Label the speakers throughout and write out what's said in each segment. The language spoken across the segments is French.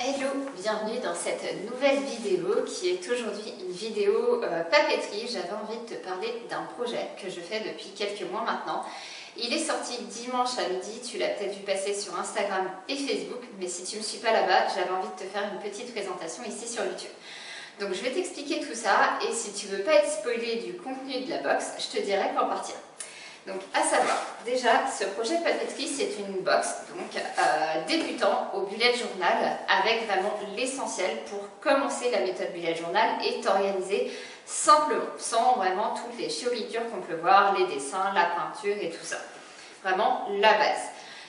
Speaker 1: Hello, bienvenue dans cette nouvelle vidéo qui est aujourd'hui une vidéo papeterie. J'avais envie de te parler d'un projet que je fais depuis quelques mois maintenant. Il est sorti dimanche à midi, tu l'as peut-être vu passer sur Instagram et Facebook, mais si tu ne me suis pas là-bas, j'avais envie de te faire une petite présentation ici sur YouTube. Donc je vais t'expliquer tout ça et si tu veux pas être spoilé du contenu de la box, je te dirai quand partir. Donc à savoir, déjà ce projet papeterie c'est une box donc débutant au bullet journal avec vraiment l'essentiel pour commencer la méthode bullet journal et t'organiser simplement, sans vraiment toutes les fioritures qu'on peut voir, les dessins, la peinture et tout ça. Vraiment la base.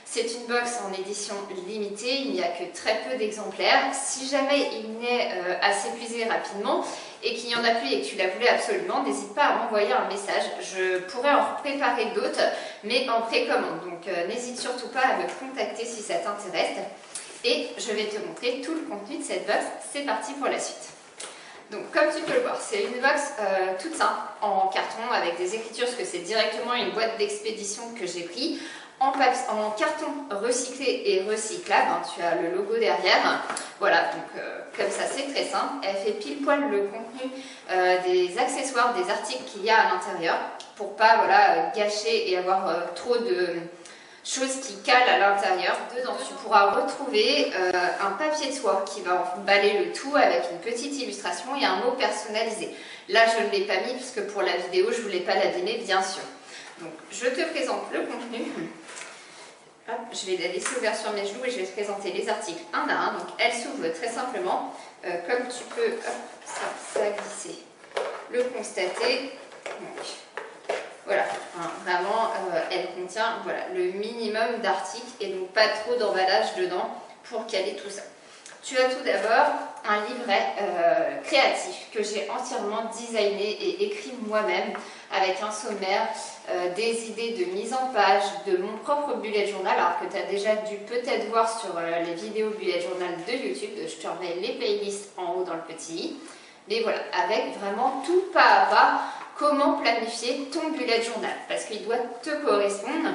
Speaker 1: C'est une box en édition limitée, il n'y a que très peu d'exemplaires. Si jamais il venait à s'épuiser rapidement et qu'il n'y en a plus et que tu la voulais absolument, n'hésite pas à m'envoyer un message. Je pourrais en préparer d'autres, mais en précommande. Donc n'hésite surtout pas à me contacter si ça t'intéresse. Et je vais te montrer tout le contenu de cette box. C'est parti pour la suite. Donc comme tu peux le voir, c'est une box toute simple, en carton avec des écritures, parce que c'est directement une boîte d'expédition que j'ai pris. En carton recyclé et recyclable, hein, tu as le logo derrière, voilà, donc comme ça c'est très simple, elle fait pile poil le contenu des accessoires, des articles qu'il y a à l'intérieur, pour pas voilà, gâcher et avoir trop de choses qui calent à l'intérieur. Dedans tu pourras retrouver un papier de soie qui va emballer le tout avec une petite illustration et un mot personnalisé. Là je ne l'ai pas mis puisque pour la vidéo je ne voulais pas l'abîmer bien sûr. Donc je te présente le contenu. Hop, je vais la laisser ouverte sur mes genoux et je vais te présenter les articles un à un. Donc elle s'ouvre très simplement, comme tu peux, hop, ça a glissé, le constater. Donc, voilà, hein, vraiment, elle contient voilà, le minimum d'articles et donc pas trop d'emballage dedans pour caler tout ça. Tu as tout d'abord un livret créatif que j'ai entièrement designé et écrit moi-même avec un sommaire, des idées de mise en page, de mon propre bullet journal, alors que tu as déjà dû peut-être voir sur les vidéos bullet journal de YouTube. Je te remets les playlists en haut dans le petit i. Mais voilà, avec vraiment tout pas à pas, comment planifier ton bullet journal, parce qu'il doit te correspondre.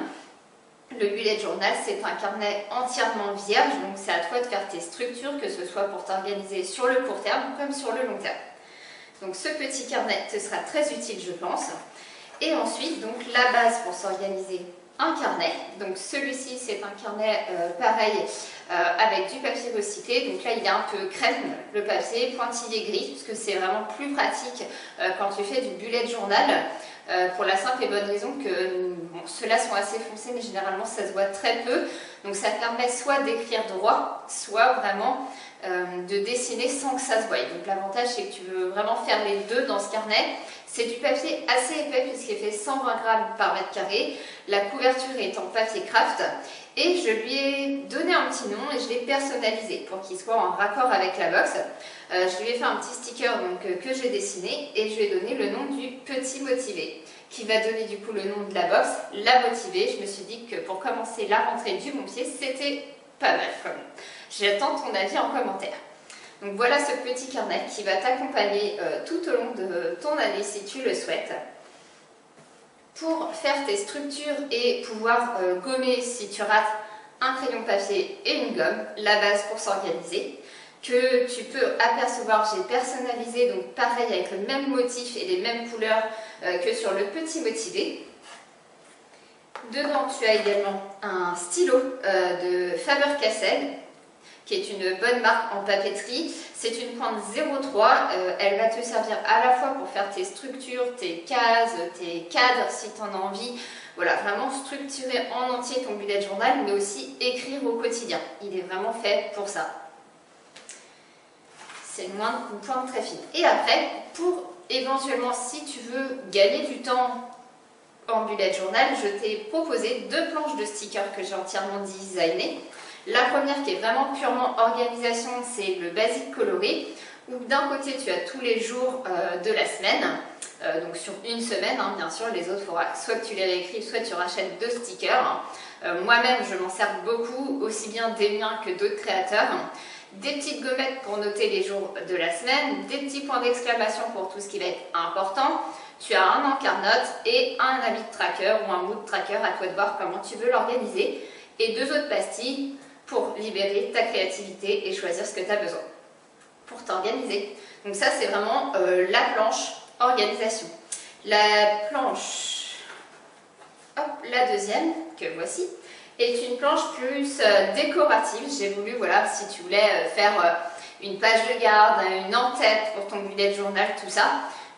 Speaker 1: Le bullet journal, c'est un carnet entièrement vierge, donc c'est à toi de faire tes structures, que ce soit pour t'organiser sur le court terme comme sur le long terme. Donc ce petit carnet te sera très utile, je pense. Et ensuite, donc la base pour s'organiser, un carnet. Donc celui-ci, c'est un carnet pareil, avec du papier recyclé. Donc là, il est un peu crème, le papier, pointillé gris, parce que c'est vraiment plus pratique quand tu fais du bullet journal. Pour la simple et bonne raison que bon, ceux-là sont assez foncés, mais généralement ça se voit très peu. Donc ça permet soit d'écrire droit, soit vraiment de dessiner sans que ça se voie. Donc l'avantage c'est que tu veux vraiment faire les deux dans ce carnet. C'est du papier assez épais puisqu'il fait 120 grammes par mètre carré. La couverture est en papier craft. Et je lui ai donné un petit nom et je l'ai personnalisé pour qu'il soit en raccord avec la box. Je lui ai fait un petit sticker donc, que j'ai dessiné et je lui ai donné le nom du petit motivé qui va donner du coup le nom de la box, la motivée. Je me suis dit que pour commencer la rentrée du Montpied, c'était pas mal quand même. J'attends ton avis en commentaire. Donc voilà ce petit carnet qui va t'accompagner tout au long de ton année si tu le souhaites. Pour faire tes structures et pouvoir gommer si tu rates un crayon papier et une gomme, la base pour s'organiser, que tu peux apercevoir, j'ai personnalisé, donc pareil avec le même motif et les mêmes couleurs que sur le petit motivé. Dedans, tu as également un stylo de Faber-Castell, qui est une bonne marque en papeterie. C'est une pointe 0,3, elle va te servir à la fois pour faire tes structures, tes cases, tes cadres si tu en as envie. Voilà, vraiment structurer en entier ton bullet journal, mais aussi écrire au quotidien. Il est vraiment fait pour ça. C'est une pointe très fine. Et après, pour éventuellement, si tu veux gagner du temps en bullet journal, je t'ai proposé deux planches de stickers que j'ai entièrement designées. La première qui est vraiment purement organisation, c'est le basique coloré, où d'un côté tu as tous les jours de la semaine, donc sur une semaine, hein, bien sûr, les autres, il faudra soit que tu les réécrives, soit tu rachètes deux stickers. Moi-même, je m'en sers beaucoup, aussi bien des miens que d'autres créateurs. Des petites gommettes pour noter les jours de la semaine, des petits points d'exclamation pour tout ce qui va être important. Tu as un encart-notes et un habit tracker ou un mood tracker, à toi de voir comment tu veux l'organiser. Et deux autres pastilles pour libérer ta créativité et choisir ce que tu as besoin pour t'organiser. Donc ça, c'est vraiment la planche organisation. La planche, hop, la deuxième, que voici, est une planche plus décorative. J'ai voulu, voilà, si tu voulais faire une page de garde, une en-tête pour ton bullet journal, tout ça,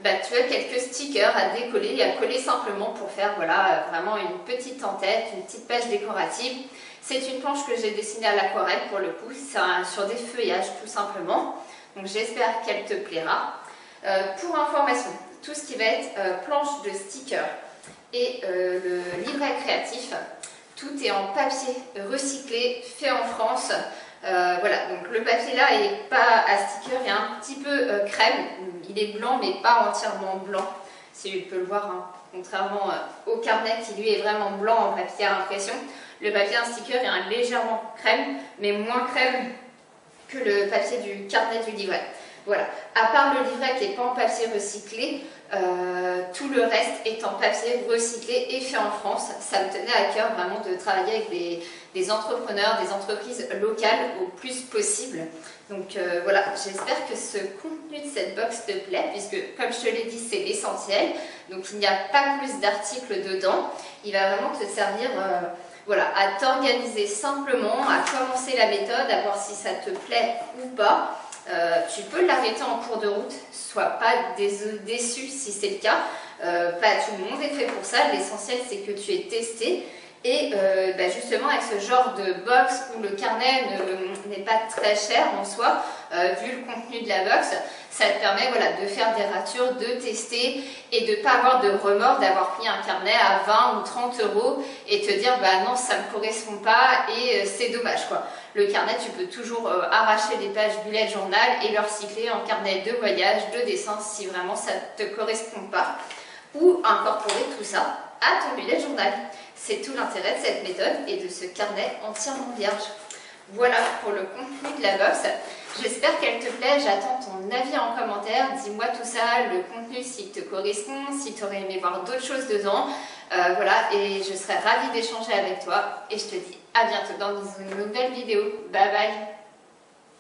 Speaker 1: bah, tu as quelques stickers à décoller et à coller simplement pour faire voilà, vraiment une petite en-tête, une petite page décorative. C'est une planche que j'ai dessinée à l'aquarelle pour le coup, sur des feuillages tout simplement. Donc j'espère qu'elle te plaira. Pour information, tout ce qui va être planche de stickers et le livret créatif, tout est en papier recyclé, fait en France. Voilà, donc le papier là n'est pas à sticker, il est un petit peu crème, il est blanc mais pas entièrement blanc, si tu peux le voir, hein. Contrairement au carnet qui lui est vraiment blanc en papier à impression. Le papier à sticker est légèrement crème, mais moins crème que le papier du carnet du livret. Voilà, à part le livret qui n'est pas en papier recyclé, tout le reste est en papier recyclé et fait en France. Ça me tenait à cœur vraiment de travailler avec des entrepreneurs, des entreprises locales au plus possible. Donc voilà, j'espère que ce contenu de cette box te plaît, puisque comme je te l'ai dit, c'est l'essentiel. Donc il n'y a pas plus d'articles dedans. Il va vraiment te servir voilà, à t'organiser simplement, à commencer la méthode, à voir si ça te plaît ou pas. Tu peux l'arrêter en cours de route, sois pas déçu si c'est le cas. Pas tout le monde est fait pour ça, l'essentiel c'est que tu aies testé. Et bah justement avec ce genre de box où le carnet n'est pas très cher en soi, vu le contenu de la box, ça te permet voilà, de faire des ratures, de tester et de ne pas avoir de remords d'avoir pris un carnet à 20 ou 30 euros et te dire bah non ça ne me correspond pas et c'est dommage quoi. Le carnet tu peux toujours arracher des pages bullet journal et le recycler en carnet de voyage, de dessin si vraiment ça ne te correspond pas, ou incorporer tout ça à ton bullet journal. C'est tout l'intérêt de cette méthode et de ce carnet entièrement vierge. Voilà pour le contenu de la box. J'espère qu'elle te plaît, j'attends ton avis en commentaire. Dis-moi tout ça, le contenu s'il te correspond, si tu aurais aimé voir d'autres choses dedans. Voilà, et je serais ravie d'échanger avec toi. Et je te dis à bientôt dans une nouvelle vidéo. Bye bye!